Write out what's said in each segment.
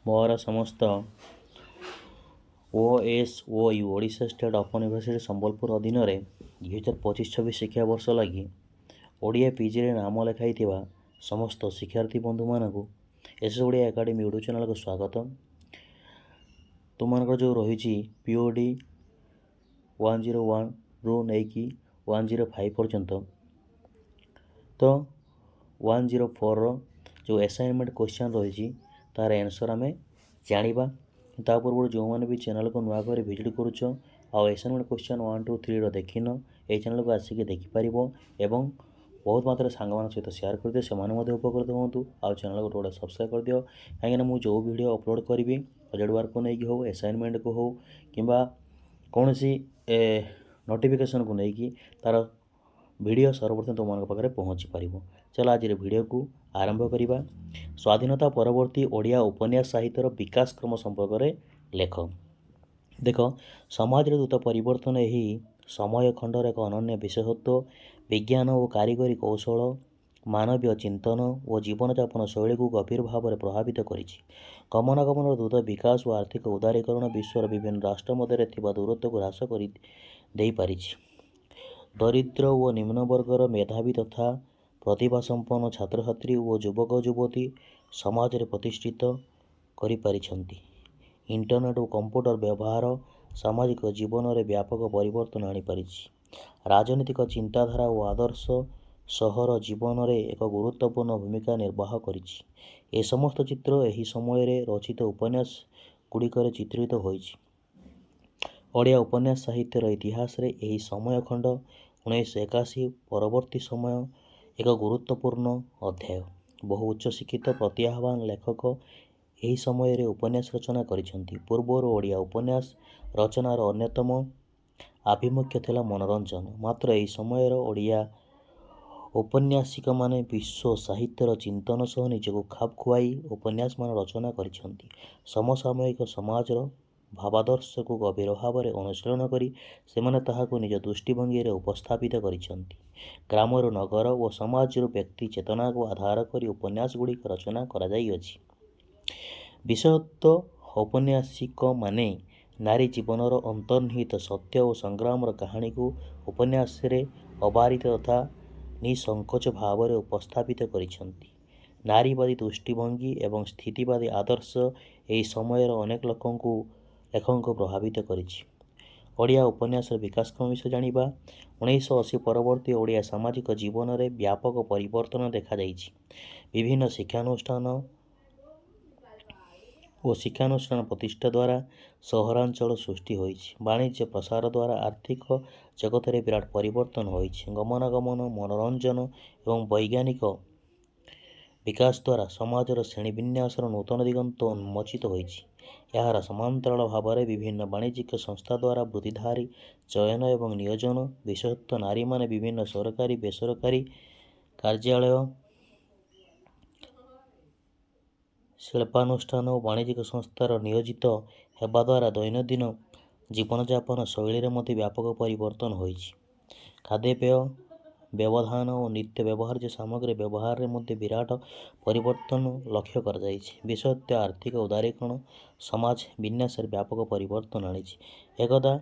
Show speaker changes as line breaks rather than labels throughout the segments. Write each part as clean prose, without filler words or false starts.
ମୋର ସମସ୍ତ OSOU Odisha state open university Sambalpur ଅଧୀନରେ 2025-26 ଶିକ୍ଷାବର୍ଷ ଲାଗି ଓଡ଼ିଆ PGରେ ନାମ ଲେଖାଇଥିବା ସମସ୍ତ ଶିକ୍ଷାର୍ଥୀ ବନ୍ଧୁମାନଙ୍କୁ SS ଓଡ଼ିଆ ଏକାଡେମୀ ୟୁଟ୍ୟୁବ୍ ଚ୍ୟାନେଲକୁ ସ୍ୱାଗତ। ତୁମମାନଙ୍କର ଯେଉଁ ରହିଛି POD 101ରୁ ନେଇକି 105 ପର୍ଯ୍ୟନ୍ତ, ତ 104ର ଯେଉଁ ଆସାଇନମେଣ୍ଟ କ୍ୱେଶ୍ଚନ୍ ରହିଛି ତାର ଆନ୍ସର୍ ଆମେ ଜାଣିବା। ତା ପୂର୍ବରୁ ଯେଉଁମାନେ ବି ଚ୍ୟାନେଲକୁ ନୂଆ କରି ଭିଜିଟ୍ କରୁଛ ଆଉ ଆସାଇନମେଣ୍ଟ କ୍ୱେଶ୍ଚନ୍ 1, 2, 3ର ଦେଖିନ, ଏହି ଚ୍ୟାନେଲକୁ ଆସିକି ଦେଖିପାରିବ ଏବଂ ବହୁତ ମାତ୍ରାରେ ସାଙ୍ଗମାନଙ୍କ ସହିତ ସେୟାର କରିଦିଅ, ସେମାନେ ମଧ୍ୟ ଉପକୃତ ହୁଅନ୍ତୁ। ଆଉ ଚ୍ୟାନେଲକୁ ଗୋଟେ ସବସ୍କ୍ରାଇବ୍ କରିଦିଅ, କାହିଁକିନା ମୁଁ ଯେଉଁ ଭିଡ଼ିଓ ଅପଲୋଡ଼ କରିବି ପ୍ରୋଜେକ୍ଟ ୱାର୍କକୁ ନେଇକି ହେଉ, ଆସାଇନମେଣ୍ଟକୁ ହେଉ କିମ୍ବା କୌଣସି ନୋଟିଫିକେସନ୍କୁ ନେଇକି ତାର ଭିଡ଼ିଓ ସର୍ବପ୍ରଥମେ ତୁମମାନଙ୍କ ପାଖରେ ପହଞ୍ଚି ପାରିବ। ଚାଲ ଆଜିର ଭିଡ଼ିଓକୁ ଆରମ୍ଭ କରିବା। ସ୍ୱାଧୀନତା ପରବର୍ତ୍ତୀ ଓଡ଼ିଆ ଉପନ୍ୟାସ ସାହିତ୍ୟର ବିକାଶ କ୍ରମ ସମ୍ପର୍କରେ ଲେଖ। ଦେଖ, ସମାଜରେ ଦ୍ରୁତ ପରିବର୍ତ୍ତନ ଏହି ସମୟ ଖଣ୍ଡର ଏକ ଅନନ୍ୟ ବିଶେଷତ୍ୱ ବିଜ୍ଞାନ ଓ କାରିଗରୀ କୌଶଳ ମାନବୀୟ ଚିନ୍ତନ ଓ ଜୀବନଯାପନ ଶୈଳୀକୁ ଗଭୀର ଭାବରେ ପ୍ରଭାବିତ କରିଛି। ଗମନାଗମନର ଦ୍ରୁତ ବିକାଶ ଓ ଆର୍ଥିକ ଉଦାରୀକରଣ ବିଶ୍ୱର ବିଭିନ୍ନ ରାଷ୍ଟ୍ର ମଧ୍ୟରେ ଥିବା ଦୂରତ୍ୱକୁ ହ୍ରାସ କରି ଦେଇପାରିଛି। ଦରିଦ୍ର ଓ ନିମ୍ନବର୍ଗର ମେଧାବୀ ତଥା ପ୍ରତିଭାସମ୍ପନ୍ନ ଛାତ୍ରଛାତ୍ରୀ ଓ ଯୁବକ ଯୁବତୀ ସମାଜରେ ପ୍ରତିଷ୍ଠିତ କରିପାରିଛନ୍ତି। ଇଣ୍ଟରନେଟ୍ ଓ କମ୍ପ୍ୟୁଟର ବ୍ୟବହାର ସାମାଜିକ ଜୀବନରେ ବ୍ୟାପକ ପରିବର୍ତ୍ତନ ଆଣିପାରିଛି। ରାଜନୈତିକ ଚିନ୍ତାଧାରା ଓ ଆଦର୍ଶ ସହର ଜୀବନରେ ଏକ ଗୁରୁତ୍ୱପୂର୍ଣ୍ଣ ଭୂମିକା ନିର୍ବାହ କରିଛି। ଏ ସମସ୍ତ ଚିତ୍ର ଏହି ସମୟରେ ରଚିତ ଉପନ୍ୟାସ ଗୁଡ଼ିକରେ ଚିତ୍ରିତ ହୋଇଛି। ଓଡ଼ିଆ ଉପନ୍ୟାସ ସାହିତ୍ୟର ଇତିହାସରେ ଏହି ସମୟଖଣ୍ଡ 1981 ପରବର୍ତ୍ତୀ ସମୟ ଏକ ଗୁରୁତ୍ୱପୂର୍ଣ୍ଣ ଅଧ୍ୟାୟ। ବହୁ ଉଚ୍ଚଶିକ୍ଷିତ ପ୍ରତିଭାବାନ ଲେଖକ ଏହି ସମୟରେ ଉପନ୍ୟାସ ରଚନା କରିଛନ୍ତି। ପୂର୍ବରୁ ଓଡ଼ିଆ ଉପନ୍ୟାସ ରଚନାର ଅନ୍ୟତମ ଆଭିମୁଖ୍ୟ ଥିଲା ମନୋରଞ୍ଜନ। ମାତ୍ର ଏହି ସମୟର ଓଡ଼ିଆ ଔପନ୍ୟାସିକମାନେ ବିଶ୍ୱ ସାହିତ୍ୟର ଚିନ୍ତନ ସହ ନିଜକୁ ଖାପ ଖୁଆଇ ଉପନ୍ୟାସମାନ ରଚନା କରିଛନ୍ତି। ସମସାମୟିକ ସମାଜର ଭାବାଦର୍ଶକୁ ଗଭୀର ଭାବରେ ଅନୁଶୀଳନ କରି ସେମାନେ ତାହାକୁ ନିଜ ଦୃଷ୍ଟିଭଙ୍ଗୀରେ ଉପସ୍ଥାପିତ କରିଛନ୍ତି। ଗ୍ରାମରୁ ନଗର ଓ ସମାଜରୁ ବ୍ୟକ୍ତି ଚେତନାକୁ ଆଧାର କରି ଉପନ୍ୟାସ ଗୁଡ଼ିକ ରଚନା କରାଯାଇଅଛି। ବିଶେଷତଃ ଔପନ୍ୟାସିକମାନେ ନାରୀ ଜୀବନର ଅନ୍ତର୍ନିହିତ ସତ୍ୟ ଓ ସଂଗ୍ରାମର କାହାଣୀକୁ ଉପନ୍ୟାସରେ ଅବାରିତ ତଥା ନିଃସଙ୍କୋଚ ଭାବରେ ଉପସ୍ଥାପିତ କରିଛନ୍ତି। ନାରୀବାଦୀ ଦୃଷ୍ଟିଭଙ୍ଗୀ ଏବଂ ସ୍ଥିତିବାଦୀ ଆଦର୍ଶ ଏହି ସମୟର ଅନେକ ଲେଖକଙ୍କୁ ପ୍ରଭାବିତ କରିଛି। ଓଡ଼ିଆ ଉପନ୍ୟାସର ବିକାଶକ୍ରମ ବିଷୟରେ ଜାଣିବା। 1980 ପରବର୍ତ୍ତୀ ଓଡ଼ିଆ ସାମାଜିକ ଜୀବନରେ ବ୍ୟାପକ ପରିବର୍ତ୍ତନ ଦେଖାଯାଇଛି। ବିଭିନ୍ନ ଶିକ୍ଷାନୁଷ୍ଠାନ ପ୍ରତିଷ୍ଠା ଦ୍ୱାରା ସହରାଞ୍ଚଳ ସୃଷ୍ଟି ହୋଇଛି। ବାଣିଜ୍ୟ ପ୍ରସାର ଦ୍ୱାରା ଆର୍ଥିକ ଜଗତରେ ବିରାଟ ପରିବର୍ତ୍ତନ ହୋଇଛି। ଗମନାଗମନ, ମନୋରଞ୍ଜନ ଏବଂ ବୈଜ୍ଞାନିକ ବିକାଶ ଦ୍ୱାରା ସମାଜର ଶ୍ରେଣୀବିନ୍ୟାସର ନୂତନ ଦିଗନ୍ତ ଉନ୍ମୋଚିତ ହୋଇଛି। ଏହାର ସମାନ୍ତରାଳ ଭାବରେ ବିଭିନ୍ନ ବାଣିଜ୍ୟିକ ସଂସ୍ଥା ଦ୍ୱାରା ବୃତ୍ତିଧାରୀ ଚୟନ ଏବଂ ନିୟୋଜନ, ବିଶେଷତଃ ନାରୀମାନେ ବିଭିନ୍ନ ସରକାରୀ ବେସରକାରୀ କାର୍ଯ୍ୟାଳୟ, ଶିଳ୍ପାନୁଷ୍ଠାନ ଓ ବାଣିଜ୍ୟିକ ସଂସ୍ଥାରେ ନିୟୋଜିତ ହେବା ଦ୍ୱାରା ଦୈନନ୍ଦିନ ଜୀବନଯାପନ ଶୈଳୀରେ ମଧ୍ୟ ବ୍ୟାପକ ପରିବର୍ତ୍ତନ ହୋଇଛି। ଖାଦ୍ୟପେୟ, ବ୍ୟବଧାନ ଓ ନିତ୍ୟ ବ୍ୟବହାର୍ଯ୍ୟ ସାମଗ୍ରୀ ବ୍ୟବହାରରେ ମଧ୍ୟ ବିରାଟ ପରିବର୍ତ୍ତନ ଲକ୍ଷ୍ୟ କରାଯାଇଛି। ବିଶେଷତଃ ଆର୍ଥିକ ଉଦାରୀକରଣ ସମାଜ ବିନ୍ୟାସରେ ବ୍ୟାପକ ପରିବର୍ତ୍ତନ ଆଣିଛି। ଏକଦା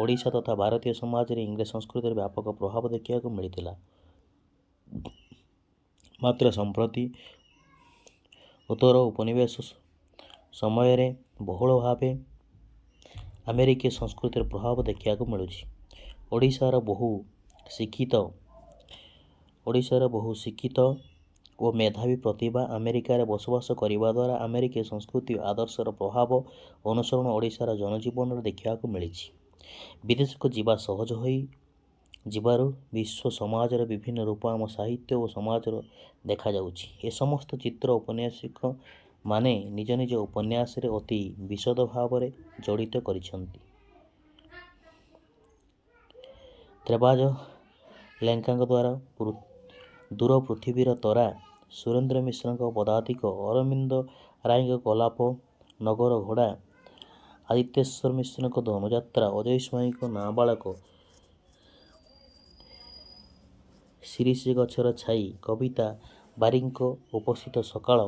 ଓଡ଼ିଶା ତଥା ଭାରତୀୟ ସମାଜରେ ଇଂରେଜ ସଂସ୍କୃତିର ବ୍ୟାପକ ପ୍ରଭାବ ଦେଖିବାକୁ ମିଳିଥିଲା। ମାତ୍ର ସମ୍ପ୍ରତି ଉତ୍ତର ଉପନିବେଶ ସମୟରେ ବହୁଳ ଭାବେ ଆମେରିକୀୟ ସଂସ୍କୃତିର ପ୍ରଭାବ ଦେଖିବାକୁ ମିଳୁଛି। ଓଡ଼ିଶାର ବହୁ ଶିକ୍ଷିତ ଓ ମେଧାବୀ ପ୍ରତିଭା ଆମେରିକାରେ ବସବାସ କରିବା ଦ୍ୱାରା ଆମେରିକୀୟ ସଂସ୍କୃତି ଓ ଆଦର୍ଶର ପ୍ରଭାବ ଅନୁସରଣ ଓଡ଼ିଶାର ଜନଜୀବନରେ ଦେଖିବାକୁ ମିଳିଛି। ବିଦେଶକୁ ଯିବା ସହଜ ହୋଇ ଯିବାରୁ ବିଶ୍ୱ ସମାଜର ବିଭିନ୍ନ ରୂପ ଆମ ସାହିତ୍ୟ ଓ ସମାଜର ଦେଖାଯାଉଛି। ଏ ସମସ୍ତ ଚିତ୍ର ଔପନ୍ୟାସିକମାନେ ନିଜ ନିଜ ଉପନ୍ୟାସରେ ଅତି ବିଶଦ ଭାବରେ ଜଡ଼ିତ କରିଛନ୍ତି। ତ୍ରେବାଜ ଲେଙ୍କାଙ୍କ ଦ୍ୱାରା ଦୂର ପୃଥିବୀର ତରା, ସୁରେନ୍ଦ୍ର ମିଶ୍ରଙ୍କ ପଦାତିକ, ଅରବିନ୍ଦ ରାୟଙ୍କ କଲାପ, ନଗର ଘୋଡ଼ା, ଆଦିତେଶ୍ୱର ମିଶ୍ରଙ୍କ ଧନୁଯାତ୍ରା, ଅଜୟ ସ୍ୱାଇଁଙ୍କ ନାବାଳକ, ଶିରିଷ ଗଛର ଛାଇ, କବିତା ବାରିକଙ୍କ ଉପସ୍ଥିତ ସକାଳ,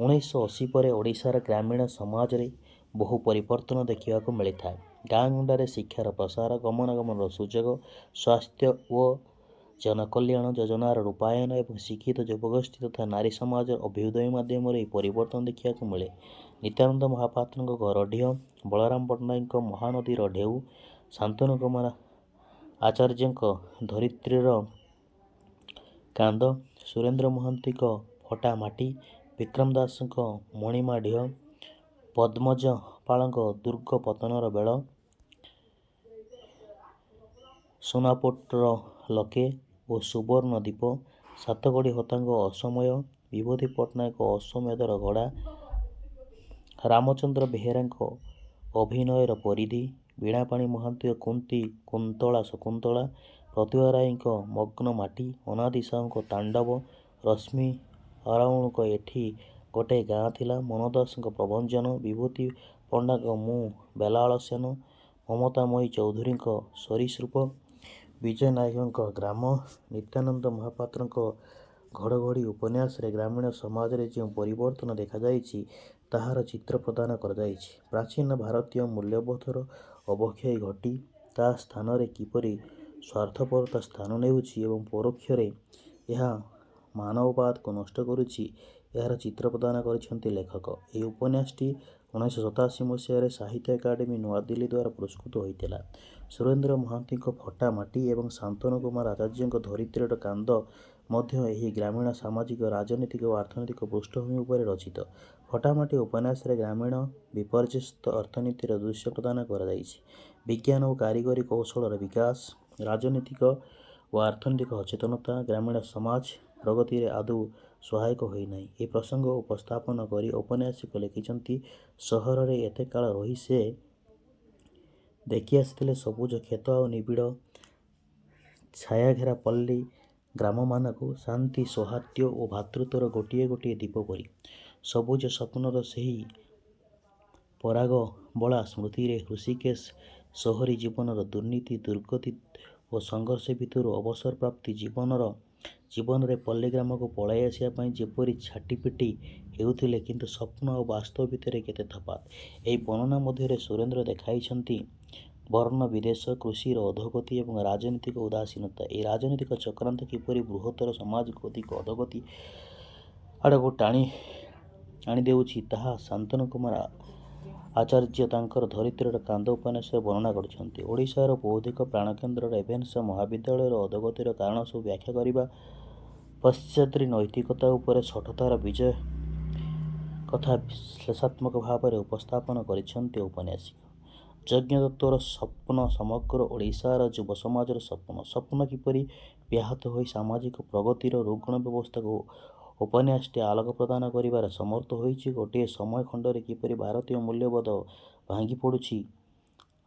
1980 ପରେ ଓଡ଼ିଶାର ଗ୍ରାମୀଣ ସମାଜରେ ବହୁ ପରିବର୍ତ୍ତନ ଦେଖିବାକୁ ମିଳିଥାଏ। ଗାଁ ଗଣ୍ଡାରେ ଶିକ୍ଷାର ପ୍ରସାର, ଗମନାଗମନର ସୁଯୋଗ, ସ୍ୱାସ୍ଥ୍ୟ ଓ ଜନକଲ୍ୟାଣ ଯୋଜନାର ରୂପାୟନ ଏବଂ ଶିକ୍ଷିତ ଯୁବଗୋଷ୍ଠୀ ତଥା ନାରୀ ସମାଜର ଅଭ୍ୟୁଦୟ ମାଧ୍ୟମରେ ଏହି ପରିବର୍ତ୍ତନ ଦେଖିବାକୁ ମିଳେ। ନିତ୍ୟାନନ୍ଦ ମହାପାତ୍ରଙ୍କ ଘର ଢିଅ, ବଳରାମ ପଟ୍ଟନାୟକଙ୍କ ମହାନଦୀର ଢେଉ, ଶାନ୍ତନୁ କୁମାର ଆଚାର୍ଯ୍ୟଙ୍କ ଧରିତ୍ରୀର କାନ୍ଦ, ସୁରେନ୍ଦ୍ର ମହାନ୍ତିଙ୍କ ଫଟା ମାଟି, ବିକ୍ରମ ଦାସଙ୍କ ମଣିମା ଢିଅ, ପଦ୍ମଜ ପାଳଙ୍କ ଦୁର୍ଗ ପତନର ବେଳ, ସୁନାପୋଟର ଲୋକେ ଓ ସୁବର୍ଣ୍ଣ ଦ୍ୱୀପ, ସାତକଡ଼ି ହୋତାଙ୍କ ଅସମୟ, ବିଭୂତି ପଟ୍ଟନାୟକ ଅଶ୍ୱମେଧର ଘୋଡ଼ା, ରାମଚନ୍ଦ୍ର ବେହେରାଙ୍କ ଅଭିନୟର ପରିଧି, ବୀଣାପାଣି ମହାନ୍ତିଙ୍କ କୁନ୍ତଳା ଶକୁନ୍ତଳା, ପ୍ରତିଭା ରାୟଙ୍କ ମଗ୍ନ ମାଟି, ଅନାଦି ସାହୁଙ୍କ ତାଣ୍ଡବ, ରଶ୍ମି ଅରାଉଳଙ୍କ ଏଠି ଗୋଟାଏ ଗାଁ ଥିଲା, ମନ ଦାସଙ୍କ ପ୍ରଭଞ୍ଜନ, ବିଭୂତି ପଣ୍ଡାଙ୍କ ମୁଁ ବେଲାଳ ସେନ, ମମତାମୟୀ ଚୌଧୁରୀଙ୍କ ସରୀସୃପ, ବିଜୟ ନାୟକଙ୍କ ଗ୍ରାମ, ନିତ୍ୟାନନ୍ଦ ମହାପାତ୍ରଙ୍କ ଘଡ଼ଘଡ଼ି ଉପନ୍ୟାସରେ ଗ୍ରାମୀଣ ସମାଜରେ ଯେଉଁ ପରିବର୍ତ୍ତନ ଦେଖାଯାଇଛି ତାହାର ଚିତ୍ର ପ୍ରଦାନ କରାଯାଇଛି। ପ୍ରାଚୀନ ଭାରତୀୟ ମୂଲ୍ୟବୋଧର ଅବକ୍ଷୟ ଘଟି ତା ସ୍ଥାନରେ କିପରି ସ୍ୱାର୍ଥପରତା ସ୍ଥାନ ନେଉଛି ଏବଂ ପରୋକ୍ଷରେ ଏହା ମାନବବାଦକୁ ନଷ୍ଟ କରୁଛି, ଏହାର ଚିତ୍ର ପ୍ରଦାନ କରିଛନ୍ତି ଲେଖକ। ଏହି ଉପନ୍ୟାସଟି 1987 ମସିହାରେ ସାହିତ୍ୟ ଏକାଡେମୀ ନୂଆଦିଲ୍ଲୀ ଦ୍ୱାରା ପୁରସ୍କୃତ ହୋଇଥିଲା। ସୁରେନ୍ଦ୍ର ମହାନ୍ତିଙ୍କ ଫଟା ମାଟି ଏବଂ ଶାନ୍ତନୁ କୁମାର ଆଚାର୍ଯ୍ୟଙ୍କ ଧରିତ୍ରୀର କାନ୍ଦ ମଧ୍ୟ ଏହି ଗ୍ରାମୀଣ ସାମାଜିକ, ରାଜନୈତିକ ଓ ଅର୍ଥନୈତିକ ପୃଷ୍ଠଭୂମି ଉପରେ ରଚିତ। ଫଟାମାଟି ଉପନ୍ୟାସରେ ଗ୍ରାମୀଣ ବିପର୍ଯ୍ୟସ୍ତ ଅର୍ଥନୀତିର ଦୃଶ୍ୟ ପ୍ରଦାନ କରାଯାଇଛି। ବିଜ୍ଞାନ ଓ କାରିଗରୀ କୌଶଳର ବିକାଶ, ରାଜନୈତିକ ଓ ଅର୍ଥନୈତିକ ସଚେତନତା ଗ୍ରାମୀଣ ସମାଜ ପ୍ରଗତିରେ ଆଦୌ ସହାୟକ ହୋଇନାହିଁ। ଏହି ପ୍ରସଙ୍ଗ ଉପସ୍ଥାପନ କରି ଔପନ୍ୟାସିକ ଲେଖିଛନ୍ତି, ସହରରେ ଏତେ କାଳ ରହି ସେ ଦେଖି ଆସିଥିଲେ ସବୁଜ କ୍ଷେତ ଆଉ ନିବିଡ଼ ଛାୟାଘେରା ପଲ୍ଲୀ ଗ୍ରାମମାନଙ୍କୁ ଶାନ୍ତି, ସୌହାର୍ଦ୍ଦ୍ୟ ଓ ଭ୍ରାତୃତ୍ୱର ଗୋଟିଏ ଗୋଟିଏ ଦୀପ ପରି। ସବୁଜ ସ୍ୱପ୍ନର ସେହି ପରାଗ ବୋଳା ସ୍ମୃତିରେ ହୃଷୀକେଶ ସହରୀ ଜୀବନର ଦୁର୍ନୀତି, ଦୁର୍ଗତି ଓ ସଂଘର୍ଷ ଭିତରୁ ଅବସରପ୍ରାପ୍ତି ଜୀବନରେ ପଲ୍ଲୀ ଗ୍ରାମକୁ ପଳାଇ ଆସିବା ପାଇଁ ଯେପରି ଛାଟିପିଟି ହେଉଥିଲେ, କିନ୍ତୁ ସ୍ୱପ୍ନ ଆଉ ବାସ୍ତବ ଭିତରେ କେତେ ତଫାତ। ଏହି ବର୍ଣ୍ଣନା ମଧ୍ୟରେ ସୁରେନ୍ଦ୍ର ଦେଖାଇଛନ୍ତି ବର୍ଣ୍ଣ ବିଦ୍ୱେଷ, କୃଷିର ଅଧୋଗତି ଏବଂ ରାଜନୈତିକ ଉଦାସୀନତା। ଏହି ରାଜନୈତିକ ଚକ୍ରାନ୍ତ କିପରି ବୃହତ୍ତର ସମାଜକୁ ଅଧିକ ଅଧୋଗତି ଆଡ଼କୁ ଟାଣି ଆଣିଦେଉଛି, ତାହା ଶାନ୍ତନୁ କୁମାର ଆଚାର୍ଯ୍ୟ ତାଙ୍କର ଧରିତ୍ରୀର କାନ୍ଦ ଉପନ୍ୟାସରେ ବର୍ଣ୍ଣନା କରିଛନ୍ତି। ଓଡ଼ିଶାର ବୌଦ୍ଧିକ ପ୍ରାଣକେନ୍ଦ୍ର ରେଭେନ୍ସା ମହାବିଦ୍ୟାଳୟର ଅଧୋଗତିର କାରଣ ସବୁ ବ୍ୟାଖ୍ୟା କରିବା ପଶ୍ଚାତ୍ ନୈତିକତା ଉପରେ ଶଠତାର ବିଜୟ କଥା ଶ୍ଳେଷାତ୍ମକ ଭାବରେ ଉପସ୍ଥାପନ କରିଛନ୍ତି ଔପନ୍ୟାସିକ। ଯଜ୍ଞଦତ୍ତର ସ୍ୱପ୍ନ ସମଗ୍ର ଓଡ଼ିଶାର ଯୁବ ସମାଜର ସ୍ୱପ୍ନ। ସ୍ୱପ୍ନ କିପରି ବ୍ୟାହତ ହୋଇ ସାମାଜିକ ପ୍ରଗତିର ରୁଗ୍ଣ ବ୍ୟବସ୍ଥାକୁ ଉପନ୍ୟାସଟି ଆଲୋକ ପ୍ରଦାନ କରିବାରେ ସମର୍ଥ ହୋଇଛି। ଗୋଟିଏ ସମୟ ଖଣ୍ଡରେ କିପରି ଭାରତୀୟ ମୂଲ୍ୟବୋଧ ଭାଙ୍ଗି ପଡ଼ୁଛି,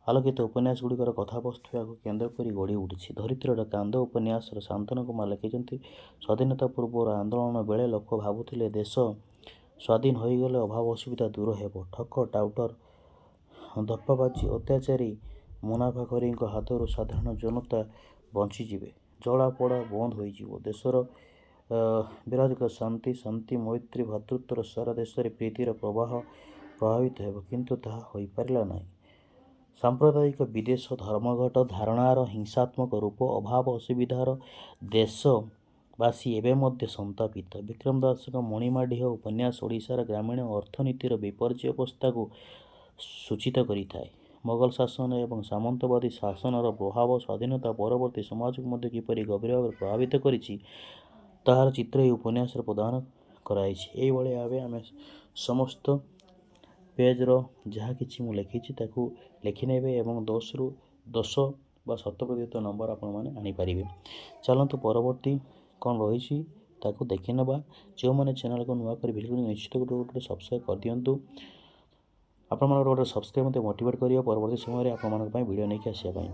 ଆଲୋକିତ ଉପନ୍ୟାସଗୁଡ଼ିକର କଥାବସ୍ତୁ ଏହାକୁ କେନ୍ଦ୍ର କରି ଗଢ଼ି ଉଠିଛି। ଧରିତ୍ରୀର କାନ୍ଦ ଉପନ୍ୟାସରେ ଶାନ୍ତନୁ କୁମାର ଲେଖିଛନ୍ତି, ସ୍ୱାଧୀନତା ପୂର୍ବର ଆନ୍ଦୋଳନ ବେଳେ ଲୋକ ଭାବୁଥିଲେ ଦେଶ ସ୍ୱାଧୀନ ହୋଇଗଲେ ଅଭାବ ଅସୁବିଧା ଦୂର ହେବ, ଠକ ଟାଉଟର, ଧପ୍ପାବାଜି, ଅତ୍ୟାଚାରୀ ମୁନାଫାଖୋରୀଙ୍କ ହାତରୁ ସାଧାରଣ ଜନତା ବଞ୍ଚିଯିବେ, ଜଳାପୋଡ଼ା ବନ୍ଦ ହୋଇଯିବ, ଦେଶର ବିରାଜକ ଶାନ୍ତି, ମୈତ୍ରୀ, ଭ୍ରାତୃତ୍ୱର ସାରା ଦେଶରେ ପ୍ରୀତିର ପ୍ରବାହ ପ୍ରବାହିତ ହେବ, କିନ୍ତୁ ତାହା ହୋଇପାରିଲା ନାହିଁ। ସାମ୍ପ୍ରଦାୟିକ ବିଦ୍ୱେଷ, ଧର୍ମଘଟ, ଧାରଣାର ହିଂସାତ୍ମକ ରୂପ, ଅଭାବ ଅସୁବିଧାର ଦେଶବାସୀ ଏବେ ମଧ୍ୟ ସନ୍ତାପିତ। ବିକ୍ରମ ଦାସଙ୍କ ମଣିମା ଢିଅ ଉପନ୍ୟାସ ଓଡ଼ିଶାର ଗ୍ରାମୀଣ ଅର୍ଥନୀତିର ବିପର୍ଯ୍ୟୟ ଅବସ୍ଥାକୁ ସୂଚିତ କରିଥାଏ। ମୋଗଲ ଶାସନ ଏବଂ ସାମନ୍ତବାଦୀ ଶାସନର ପ୍ରଭାବ ସ୍ୱାଧୀନତା ପରବର୍ତ୍ତୀ ସମାଜକୁ ମଧ୍ୟ କିପରି ଗଭୀର ଭାବରେ ପ୍ରଭାବିତ କରିଛି, ତାହାର ଚିତ୍ର ଏହି ଉପନ୍ୟାସରେ ପ୍ରଦାନ କରାଯାଇଛି। ଏହିଭଳି ଭାବେ ଆମେ ସମସ୍ତ ପେଜର ଯାହା କିଛି ମୁଁ ଲେଖିଛି ତାକୁ ଲେଖିନେବେ ଏବଂ 10ରୁ 10 ବା 100% ନମ୍ବର ଆପଣମାନେ ଆଣିପାରିବେ। ଚାଲନ୍ତୁ ପରବର୍ତ୍ତୀ କ'ଣ ରହିଛି ତାକୁ ଦେଖିନେବା। ଯେଉଁମାନେ ଚ୍ୟାନେଲକୁ ନୂଆ କରି ଭିଡ଼ିଓ ନିଶ୍ଚିତ ଗୋଟେ ସବସ୍କ୍ରାଇବ୍ କରିଦିଅନ୍ତୁ। ଆପଣମାନଙ୍କର ଗୋଟେ ସବସ୍କ୍ରାଇବ୍ ମୋତେ ମୋଟିଭେଟ୍ କରିବ ପରବର୍ତ୍ତୀ ସମୟରେ ଆପଣମାନଙ୍କ ପାଇଁ ଭିଡ଼ିଓ ନେଇକି ଆସିବା ପାଇଁ।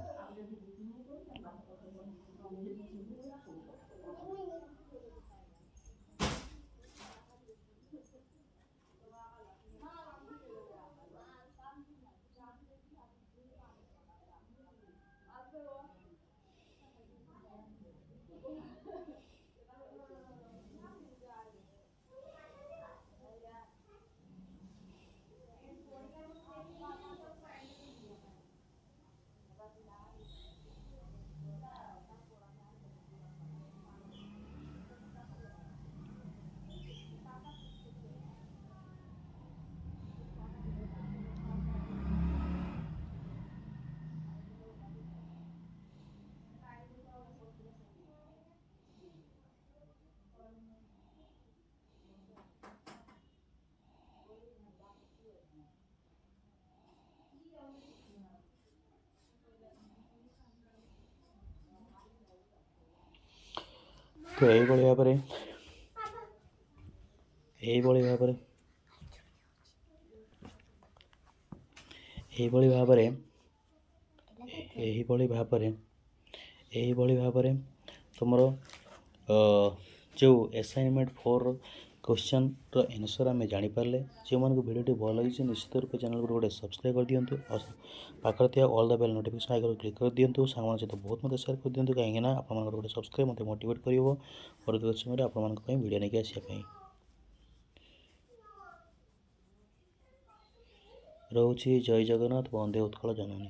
तो এইଭଳି ଭାବରେ तुमर जो असाइनमेंट 4 क्वेश्चन आंसर आम जानीपारे जो मन को वीडियो भल लगी निश्चित रूप चैनल को गोटे सब्सक्राइब कर दिंतु पाखे थी all the bell notification icon click कर दिंतु सांग सहित बहुत मत शेयर कर दिंतु कहीं आप गोटे सब्सक्राइब मत मोटिवेट कर परवर्त समय आप वीडियो नहीं आसापी रोचे जय जगन्नाथ वंदे उत्कल जननी।